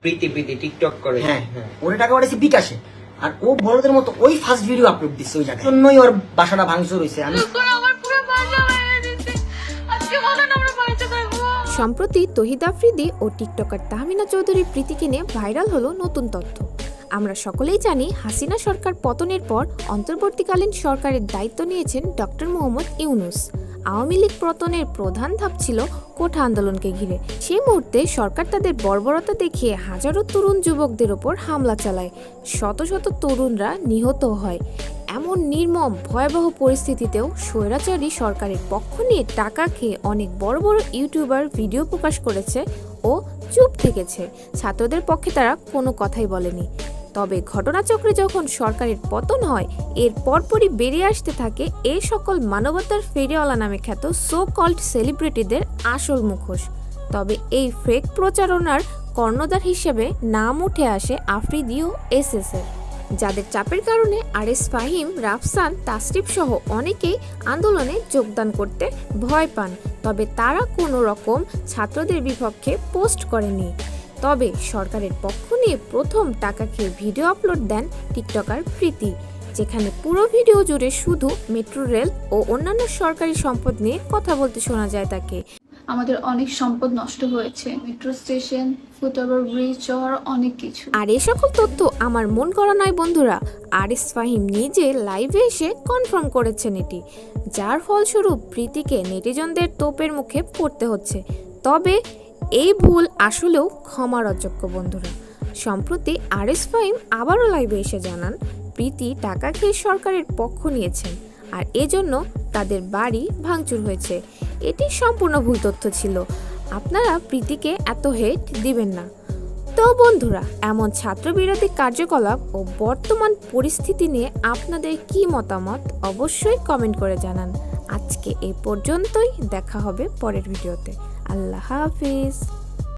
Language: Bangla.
প্রীতি প্রীতি টিকটক করে। হ্যাঁ, ওরে টাকা পাঠাইছে বিকাশে, আর ও বড়দের মতো ওই ফার্স্ট ভিডিও আপলোড দিচ্ছে ওই জায়গায়, জন্যই ওর বাসাটা ভাঙচুর হয়েছে। আমি সম্প্রতি তহিদ আফ্রিদি ও টিকটকার তাহমিনা চৌধুরী প্রীতিকে নিয়ে ভাইরাল হলো নতুন তথ্য। আমরা সকলেই জানি হাসিনা সরকার পতনের পর অন্তর্বর্তীকালীন সরকারের দায়িত্ব নিয়েছেন ডক্টর মোহাম্মদ ইউনূস। আওয়ামী লীগ পতনের প্রধান ধাপ ছিল কোঠা আন্দোলনকে ঘিরে। সেই মুহূর্তে সরকার তাদের বর্বরতা দেখিয়ে হাজারো তরুণ যুবকদের ওপর হামলা চালায়, শত শত তরুণরা নিহত হয়। এমন নির্মম ভয়াবহ পরিস্থিতিতেও স্বৈরাচারী সরকারের পক্ষ নিয়ে টাকা খেয়ে অনেক বড় বড় ইউটিউবার ভিডিও প্রকাশ করেছে ও চুপ থেকেছে। ছাত্রদের পক্ষে তারা কোনো কথাই বলেনি। তবে ঘটনাচক্রে যখন সরকারের পতন হয়, এর পরপরই বেরিয়ে আসতে থাকে এই সকল মানবতার ফেরিওয়ালা নামে খ্যাত সো কল্ড সেলিব্রিটিদের আসল মুখোশ। তবে এই ফেক প্রচারণার কর্ণধার হিসেবে নাম উঠে আসে আফ্রিদি ও এসএসের, যাদের চাপের কারণে আরএস ফাহিম, রাফসান, তাসরিফ সহ অনেকেই আন্দোলনে যোগদান করতে ভয় পান। তবে তারা কোনো রকম ছাত্রদের বিপক্ষে পোস্ট করেনি। তবে সরকারের পক্ষ নিয়ে প্রথম টাকা খেয়ে ভিডিও আপলোড দেন টিকটকার প্রীতি, যেখানে পুরো ভিডিও জুড়ে শুধু মেট্রো রেল ও অন্যান্য সরকারি সম্পদ নিয়ে কথা বলতে শোনা যায় তাকে। আমাদের অনেক সম্পদ নষ্ট হয়েছে, মেট্রো স্টেশন, ফুটওভার ব্রিজ, আর অনেক কিছু। আর এই সকল তথ্য আমার মন করা নয় বন্ধুরা, আরএস ফাহিম নিজে লাইভে এসে কনফার্ম করেছেন এটি, যার ফলস্বরূপ প্রীতিকে নেটিজনদের তোপের মুখে পড়তে হচ্ছে। তবে এই ভুল আসলেও ক্ষমার অযোগ্য বন্ধুরা। সম্প্রতি আরএস ফাহিম আবারও লাইভে এসে জানান প্রীতি টাকা খেয়ে সরকারের পক্ষ নিয়েছেন, আর এজন্য তাদের বাড়ি ভাঙচুর হয়েছে। এটি সম্পূর্ণ ভুল তথ্য ছিল। আপনারা প্রীতিকে এত হেট দিবেন না। তো বন্ধুরা, এমন ছাত্রবিরোধী কার্যকলাপ ও বর্তমান পরিস্থিতি নিয়ে আপনাদের কি মতামত অবশ্যই কমেন্ট করে জানান। আজকে এই পর্যন্তই, দেখা হবে পরের ভিডিওতে। আল্লাহ হাফিজ।